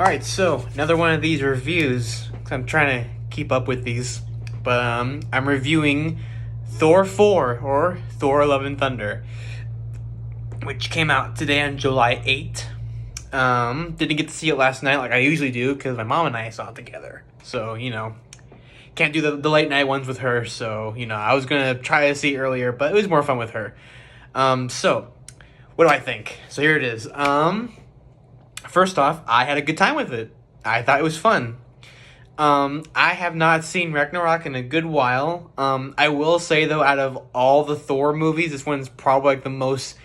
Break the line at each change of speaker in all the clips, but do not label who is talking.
Alright, so another one of these reviews. 'Cause I'm trying to keep up with these. But I'm reviewing Thor 4, or Thor Love and Thunder, which came out today on July 8th. Didn't get to see it last night like I usually do because my mom and I saw it together. So, can't do the late night ones with her. So, I was going to try to see it earlier, but it was more fun with her. So, what do I think? So here it is. First off, I had a good time with it. I thought it was fun. I have not seen Ragnarok in a good while. I will say, though, out of all the Thor movies, this one's probably like the most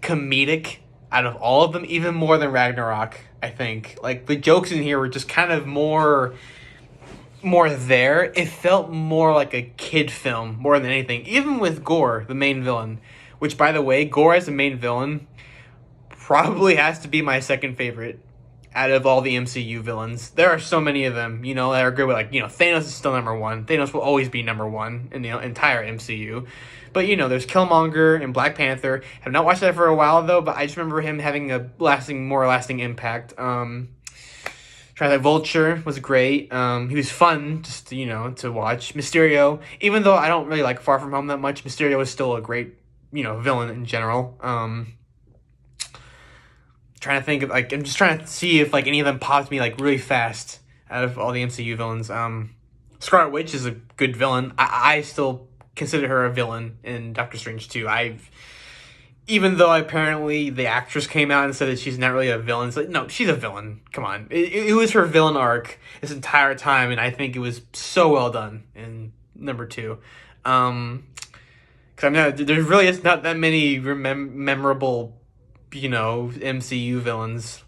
comedic out of all of them, even more than Ragnarok, I think. Like, the jokes in here were just kind of more there. It felt more like a kid film more than anything. Even with Gorr, the main villain, which, by the way, Gorr as the main villain probably has to be my second favorite out of all the MCU villains. There are so many of them, that are good with, Thanos is still number one. Thanos will always be number one in the entire MCU. But, there's Killmonger and Black Panther. Have not watched that for a while, though, but I just remember him having a more lasting impact. Trying to Vulture was great. He was fun just, to watch. Mysterio, even though I don't really like Far From Home that much, Mysterio is still a great, villain in general. Trying to think of, I'm just trying to see if, any of them popped me, really fast out of all the MCU villains. Scarlet Witch is a good villain. I still consider her a villain in Doctor Strange 2. Even though apparently the actress came out and said that she's not really a villain. It's no, she's a villain. Come on. It was her villain arc this entire time, and I think it was so well done in number 2. Because there really is not that many memorable MCU villains.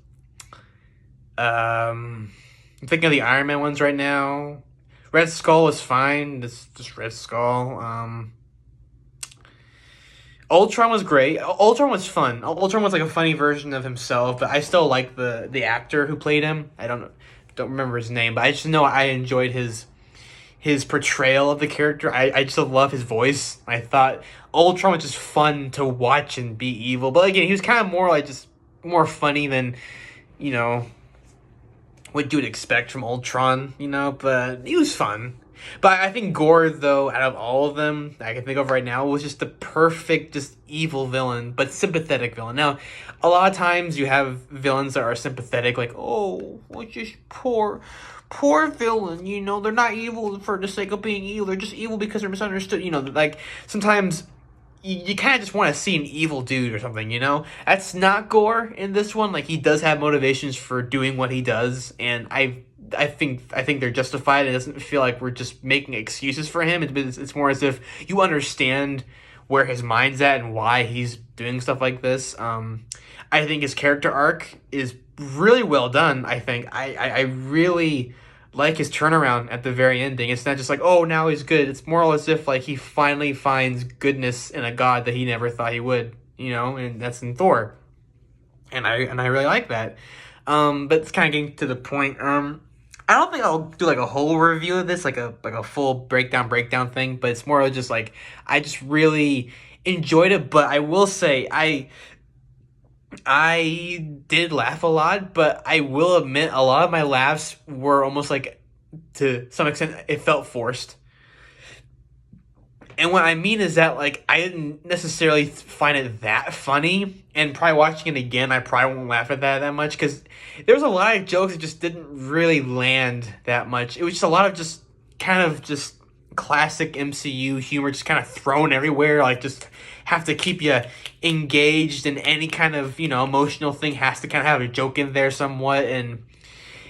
I'm thinking of the Iron Man ones right now. Red Skull was fine. Just Red Skull. Ultron was great. Ultron was fun. Ultron was like a funny version of himself, but I still like the actor who played him. I don't remember his name, but I just know I enjoyed his portrayal of the character. I just love his voice. I thought Ultron was just fun to watch and be evil. But again, he was kind of more just more funny than, what you would expect from Ultron, but he was fun. But I think Gorr, though, out of all of them I can think of right now, was just the perfect, just evil villain, but sympathetic villain. Now, a lot of times you have villains that are sympathetic, like, oh, just poor villain, they're not evil for the sake of being evil, they're just evil because they're misunderstood, sometimes you kind of just want to see an evil dude or something, That's not Gorr in this one. He does have motivations for doing what he does, and I think they're justified. It doesn't feel like we're just making excuses for him. It's more as if you understand where his mind's at and why he's doing stuff like this. I think his character arc is really well done. I think I really like his turnaround at the very ending. It's not just oh, now he's good. It's more as if he finally finds goodness in a god that he never thought he would, and that's in Thor. And I really like that. But it's kind of getting to the point. I don't think I'll do a whole review of this, like a full breakdown thing, but it's more of just I just really enjoyed it. But I will say I did laugh a lot, but I will admit a lot of my laughs were almost to some extent, it felt forced. And what I mean is that, I didn't necessarily find it that funny, and probably watching it again, I probably won't laugh at that much, because there was a lot of jokes that just didn't really land that much. It was just a lot of just kind of just classic MCU humor, just kind of thrown everywhere, just have to keep you engaged, and any kind of, emotional thing has to kind of have a joke in there somewhat, and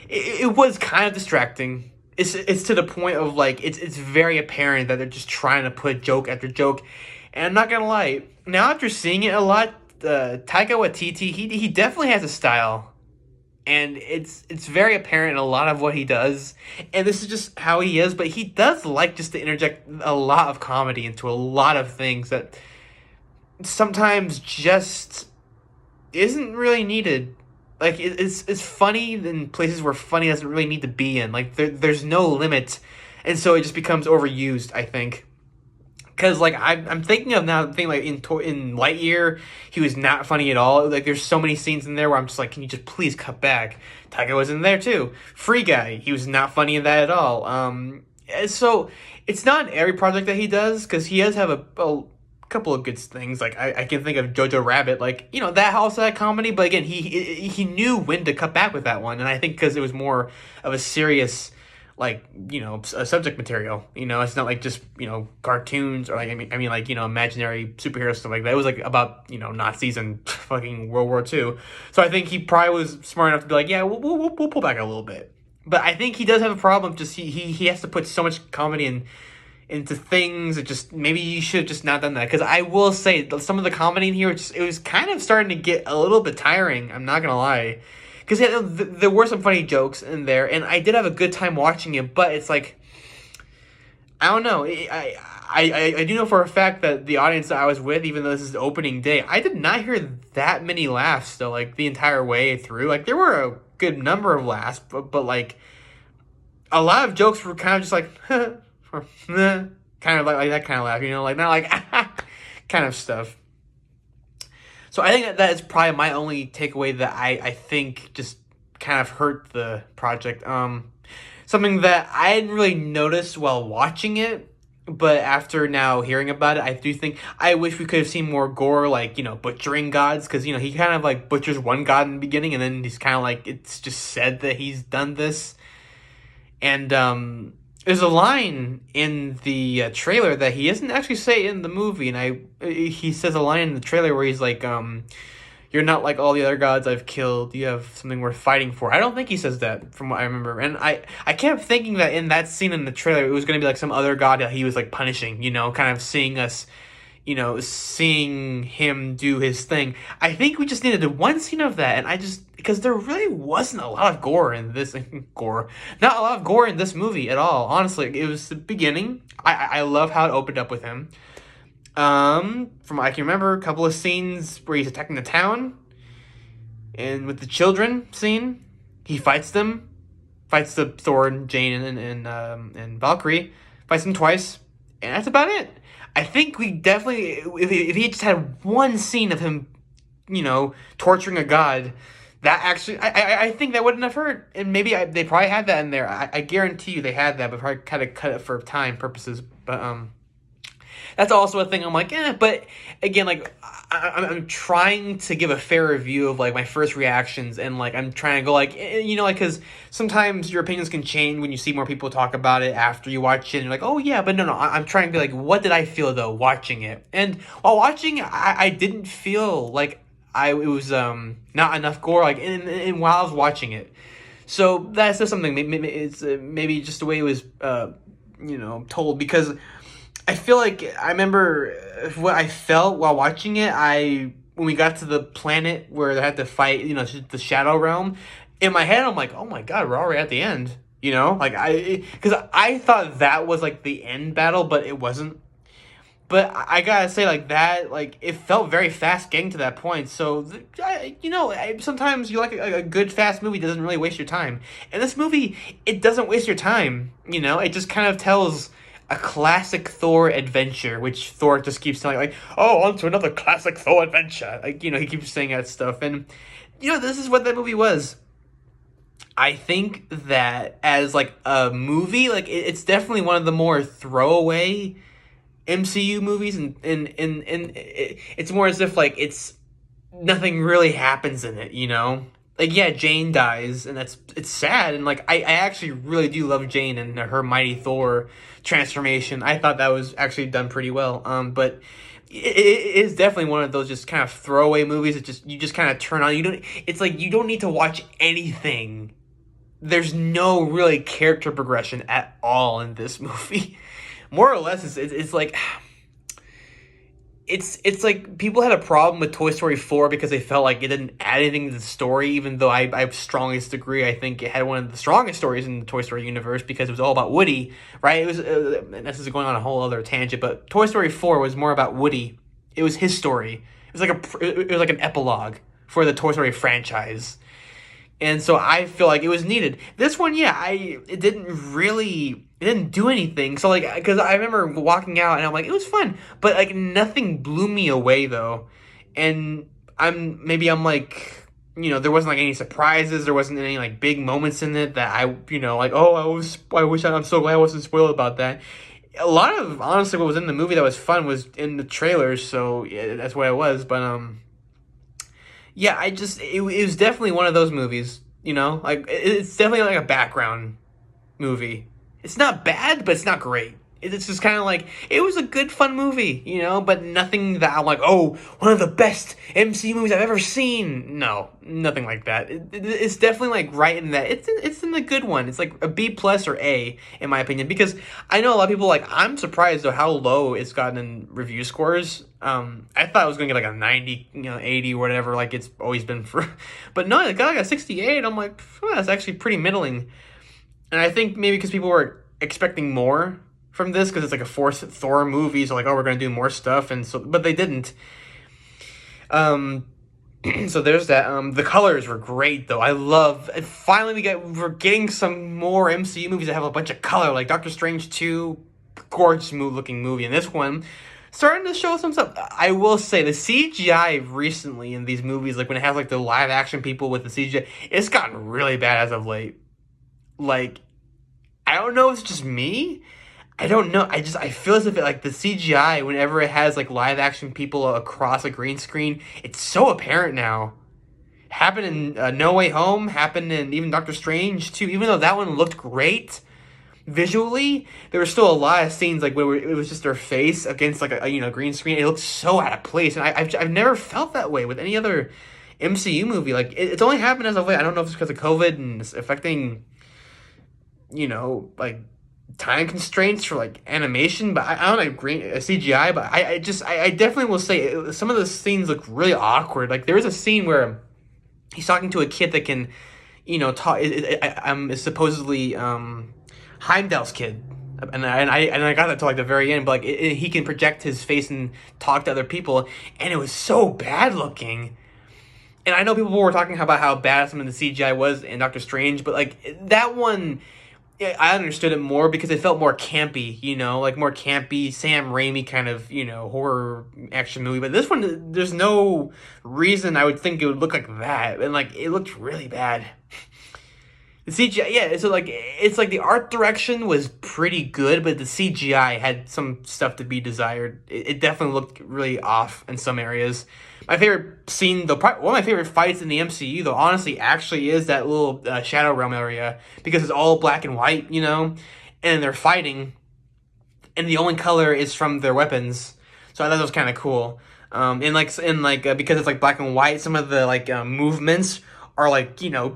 it was kind of distracting. It's to the point of it's very apparent that they're just trying to put joke after joke, and I'm not gonna lie. Now after seeing it a lot, Taika Waititi he definitely has a style, and it's very apparent in a lot of what he does, and this is just how he is. But he does just to interject a lot of comedy into a lot of things that sometimes just isn't really needed. It's funny in places where funny doesn't really need to be in. There's no limit, and so it just becomes overused, I think. Because like I'm thinking of now, thinking like in Lightyear, he was not funny at all. Like there's so many scenes in there where I'm just like, can you just please cut back? Taika was in there too. Free Guy, he was not funny in that at all. So it's not every project that he does, because he does have a couple of good things. Like I can think of Jojo Rabbit, like, you know, that also had comedy, but again, he knew when to cut back with that one, and I think because it was more of a serious, like, you know, a subject material. You know, it's not like just, you know, cartoons, or like I mean like, you know, imaginary superhero stuff like that. It was like about, you know, Nazis and fucking World War II. So I think he probably was smart enough to be like, yeah, we'll pull back a little bit. But I think he does have a problem. Just he has to put so much comedy into things. It just, maybe you should have just not done that. Because I will say, some of the comedy in here, it was kind of starting to get a little bit tiring. I'm not gonna lie. Because there were some funny jokes in there, and I did have a good time watching it, but it's like, I don't know. I do know for a fact that the audience that I was with, even though this is opening day, I did not hear that many laughs, though, like, the entire way through. Like, there were a good number of laughs, but like, a lot of jokes were kind of just like, or, kind of like that kind of laugh, you know? Like, not like, kind of stuff. So I think that is probably my only takeaway that I think just kind of hurt the project. Something that I didn't really notice while watching it, but after now hearing about it, I do think I wish we could have seen more gore, like, you know, butchering gods, because, you know, he kind of like butchers one god in the beginning, and then he's kind of like, it's just said that he's done this. And there's a line in the trailer that he doesn't actually say in the movie, and he says a line in the trailer where he's like, "You're not like all the other gods I've killed. You have something worth fighting for." I don't think he says that, from what I remember, and I kept thinking that in that scene in the trailer, it was going to be like some other god that he was like punishing, you know, kind of seeing us, you know, seeing him do his thing. I think we just needed one scene of that, and because there really wasn't a lot of gore in this, not a lot of gore in this movie at all. Honestly, it was the beginning. I love how it opened up with him. From what I can remember, a couple of scenes where he's attacking the town, and with the children scene, he fights the Thor and Jane and Valkyrie, fights them twice, and that's about it. I think we definitely, if he just had one scene of him, you know, torturing a god, that actually, I think that wouldn't have hurt. And maybe they probably had that in there. I guarantee you they had that, but probably kind of cut it for time purposes. But that's also a thing. I'm like, but again, like, I'm trying to give a fair review of like my first reactions, and like I'm trying to go like, you know, like, because sometimes your opinions can change when you see more people talk about it after you watch it, and you're like, oh yeah, but no, I'm trying to be like, what did I feel though watching it? And while watching, I didn't feel like it was not enough gore, like in while I was watching it. So that's just something. It's maybe just the way it was, you know, told, because I feel like I remember what I felt while watching it. When we got to the planet where they had to fight, you know, the Shadow Realm, in my head I'm like, oh my god, we're already at the end, you know, like because I thought that was like the end battle, but it wasn't. But I gotta say, like, that, like, it felt very fast getting to that point. So, you know, sometimes you like a good fast movie doesn't really waste your time. And this movie, it doesn't waste your time, you know? It just kind of tells a classic Thor adventure, which Thor just keeps telling, like, oh, on to another classic Thor adventure. Like, you know, he keeps saying that stuff. And, you know, this is what that movie was. I think that as, like, a movie, like, it's definitely one of the more throwaway MCU movies, and it's more as if, like, it's nothing really happens in it, you know? Like, yeah, Jane dies, and it's sad, and, like, I actually really do love Jane and her Mighty Thor transformation. I thought that was actually done pretty well, but it is definitely one of those just kind of throwaway movies that you just kind of turn on. It's like you don't need to watch anything. There's no really character progression at all in this movie. More or less, it's like, it's like people had a problem with Toy Story 4 because they felt like it didn't add anything to the story, even though I strongly disagree. I think it had one of the strongest stories in the Toy Story universe because it was all about Woody, right? It was, and this is going on a whole other tangent, but Toy Story 4 was more about Woody. It was his story. It was like an epilogue for the Toy Story franchise. And so I feel like it was needed. This one, yeah, it didn't do anything. So like, because I remember walking out and I'm like, it was fun, but like nothing blew me away though. And I'm like, there wasn't like any surprises. There wasn't any like big moments in it that like, oh, I'm so glad I wasn't spoiled about that. A lot of honestly what was in the movie that was fun was in the trailers. So yeah, that's what it was. But yeah, it was definitely one of those movies, like it's definitely like a background movie. It's not bad, but it's not great. It's just kind of like, it was a good, fun movie, but nothing that I'm like, oh, one of the best MC movies I've ever seen. No, nothing like that. It's definitely like right in that. It's in the good one. It's like a B plus or A, in my opinion, because I know a lot of people, like, I'm surprised though how low it's gotten in review scores. I thought it was going to get like a 90, 80 or whatever, like it's always been for, but no, it got like a 68. I'm like, that's actually pretty middling. And I think maybe because people were expecting more from this, because it's like a fourth Thor movie, so like, oh, we're gonna do more stuff, and so, but they didn't. So there's that. The colors were great though. I love, and finally we're getting some more MCU movies that have a bunch of color, like Doctor Strange 2, gorgeous looking movie, and this one starting to show some stuff. I will say the CGI recently in these movies, like when it has like the live action people with the CGI, it's gotten really bad as of late. Like, I don't know if it's just me. I don't know. I feel as if like the CGI, whenever it has like live action people across a green screen, it's so apparent now. Happened in No Way Home, happened in even Doctor Strange too. Even though that one looked great visually, there were still a lot of scenes like where it was just their face against like a green screen. It looked so out of place, and I've never felt that way with any other MCU movie. Like it's only happened as of late. I don't know if it's because of COVID and it's affecting, like time constraints for like animation, but I don't agree CGI, but I definitely will say some of the scenes look really awkward. Like there is a scene where he's talking to a kid that can, talk. Is supposedly Heimdall's kid, and I got that to like the very end, but like he can project his face and talk to other people, and it was so bad looking. And I know people were talking about how bad some of the CGI was in Doctor Strange, but like that one, I understood it more because it felt more campy, like more campy, Sam Raimi kind of, horror action movie. But this one, there's no reason I would think it would look like that. And like, it looked really bad. The CGI, yeah, so like, it's like the art direction was pretty good, but the CGI had some stuff to be desired. It definitely looked really off in some areas. My favorite scene, though, one of my favorite fights in the MCU, though, honestly, actually is that little Shadow Realm area, because it's all black and white, and they're fighting, and the only color is from their weapons. So I thought that was kind of cool. And because it's like black and white, some of the like movements are like, I don't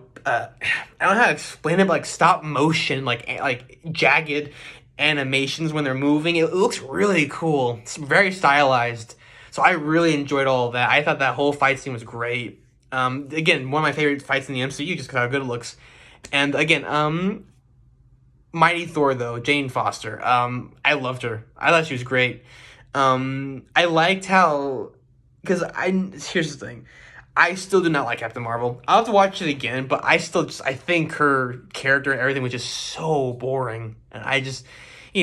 know how to explain it, but like stop motion, like jagged animations when they're moving. It looks really cool. It's very stylized. So I really enjoyed all of that. I thought that whole fight scene was great. Again, one of my favorite fights in the MCU just because how good it looks. And again, Mighty Thor though, Jane Foster. I loved her. I thought she was great. I liked how, because here's the thing. I still do not like Captain Marvel. I'll have to watch it again, but I think her character and everything was just so boring. And I just,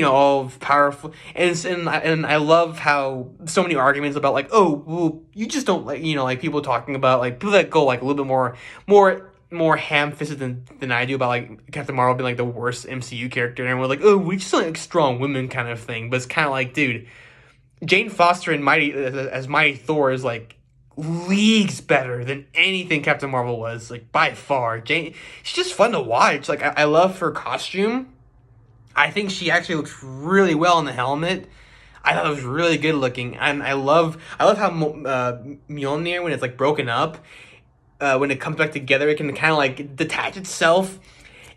all powerful. And I love how so many arguments about like, oh, well, you just don't like, like people talking about like people that go like a little bit more ham-fisted than I do about like Captain Marvel being like the worst MCU character. And we're like, oh, we just don't like strong women kind of thing. But it's kind of like, dude, Jane Foster and Mighty Thor is like leagues better than anything Captain Marvel was, like by far. She's just fun to watch. Like I love her costume. I think she actually looks really well in the helmet. I thought it was really good looking, and I love how Mjolnir, when it's like broken up, when it comes back together, it can kind of like detach itself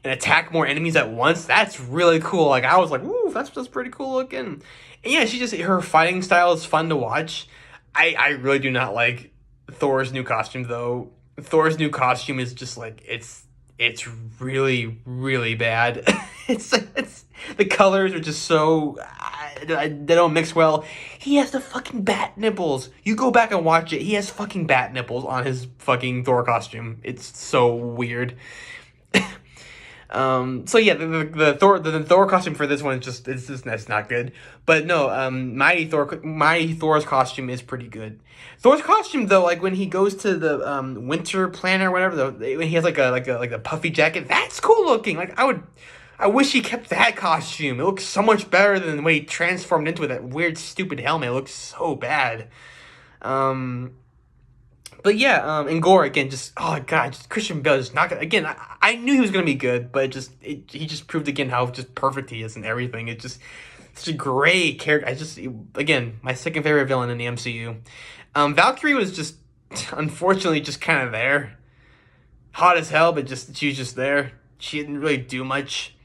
and attack more enemies at once. That's really cool. Like I was like, ooh, that's pretty cool looking. And yeah, her fighting style is fun to watch. I really do not like Thor's new costume though. Thor's new costume is just like it's really, really bad. it's the colors are just so they don't mix well. He has the fucking bat nipples. You go back and watch it. He has fucking bat nipples on his fucking Thor costume. It's so weird. So yeah, the Thor costume for this one is just that's not good. But no, Mighty Thor's costume is pretty good. Thor's costume though, like when he goes to the winter planet or whatever, when he has like a puffy jacket, that's cool looking. Like I wish he kept that costume. It looks so much better than the way he transformed into that weird stupid helmet. It looks so bad. But yeah, and Gorr again, just oh god, just Christian Bale is not gonna, again. I knew he was gonna be good, but he just proved again how just perfect he is and everything. It's just such a great character. Again, my second favorite villain in the MCU. Valkyrie was just unfortunately just kind of there, hot as hell, but she was just there. She didn't really do much.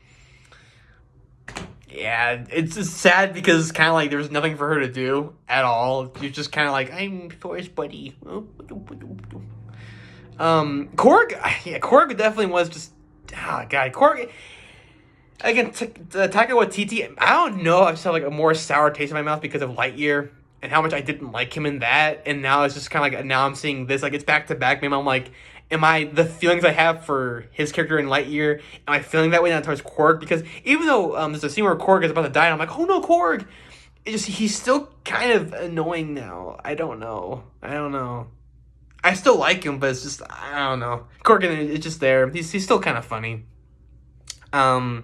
Yeah, it's just sad because it's kind of like there was nothing for her to do at all. You're just kind of like, I'm Thor's buddy. Korg, yeah, Korg definitely was just, oh god, Korg. Again, Taika Waititi, I don't know, I just have like a more sour taste in my mouth because of Lightyear and how much I didn't like him in that, and now it's just kind of like, now I'm seeing this, like it's back to back, maybe I'm like, the feelings I have for his character in Lightyear, am I feeling that way now towards Korg? Because even though there's a scene where Korg is about to die, and I'm like, oh no, Korg! He's still kind of annoying now. I don't know. I still like him, but it's just, I don't know. Korg, it's just there. He's still kind of funny. But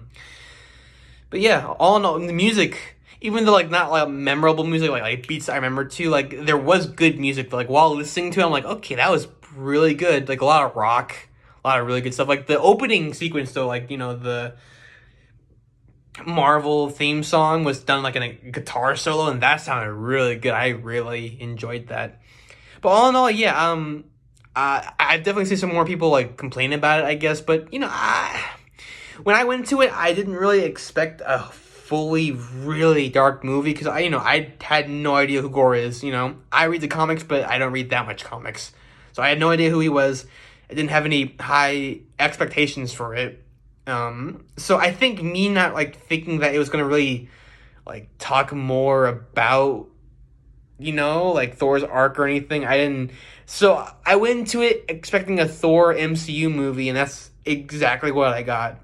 yeah, all in all, the music, even though like not like memorable music, like beats I remember too, like there was good music. Like while listening to it, I'm like, okay, that was really good. Like a lot of rock, a lot of really good stuff. Like the opening sequence though, like, you know, the Marvel theme song was done like in a guitar solo, and that sounded really good. I really enjoyed that. But all in all, yeah, I definitely see some more people like complaining about it, I guess. But you know, when I went into it, I didn't really expect a fully really dark movie because I had no idea who Gorr is. You know, I read the comics, but I don't read that much comics. So I had no idea who he was. I didn't have any high expectations for it. So I think me not like thinking that it was gonna really like talk more about, you know, like Thor's arc or anything. I didn't. So I went into it expecting a Thor MCU movie, and that's exactly what I got.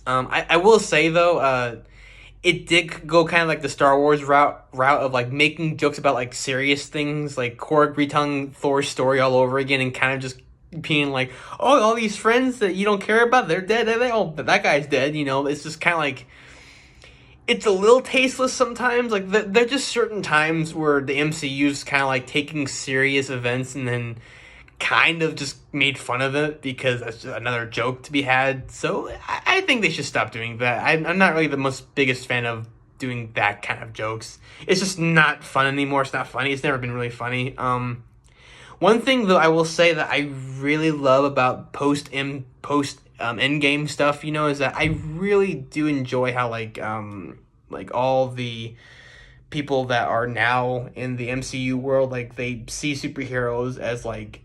I will say though, it did go kind of like the Star Wars route of like making jokes about like serious things, like Korg retelling Thor's story all over again, and kind of just being like, oh, all these friends that you don't care about, they're dead. That guy's dead. You know, it's just kind of like, it's a little tasteless sometimes. Like there're just certain times where the MCU's kind of like taking serious events and then kind of just made fun of it because that's just another joke to be had. So I think they should stop doing that. I'm not really the biggest fan of doing that kind of jokes. It's just not fun anymore. It's not funny. It's never been really funny. One thing though I will say that I really love about post Endgame stuff, you know, is that I really do enjoy how like all the people that are now in the MCU world, like they see superheroes as like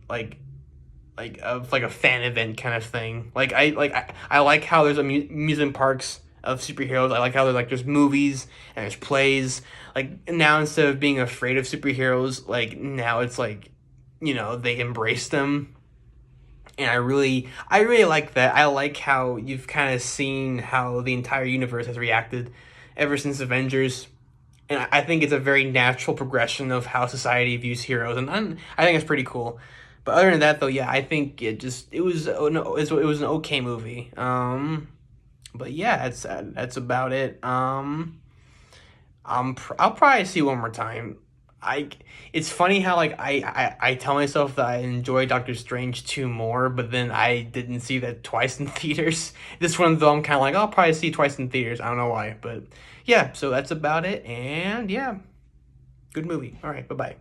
a fan event kind of thing. Like I like how there's amusement parks of superheroes. I like how there's movies and there's plays. Like now instead of being afraid of superheroes, like now it's like, you know, they embrace them. And I really like that. I like how you've kind of seen how the entire universe has reacted ever since Avengers. And I think it's a very natural progression of how society views heroes, and I think it's pretty cool. But other than that, though, yeah, I think it was an okay movie. But yeah, that's about it. I'll probably see one more time. It's funny how like I tell myself that I enjoy Doctor Strange 2 more, but then I didn't see that twice in theaters. This one though, I'm kind of like, I'll probably see twice in theaters. I don't know why, but yeah. So that's about it, and yeah, good movie. All right, bye bye.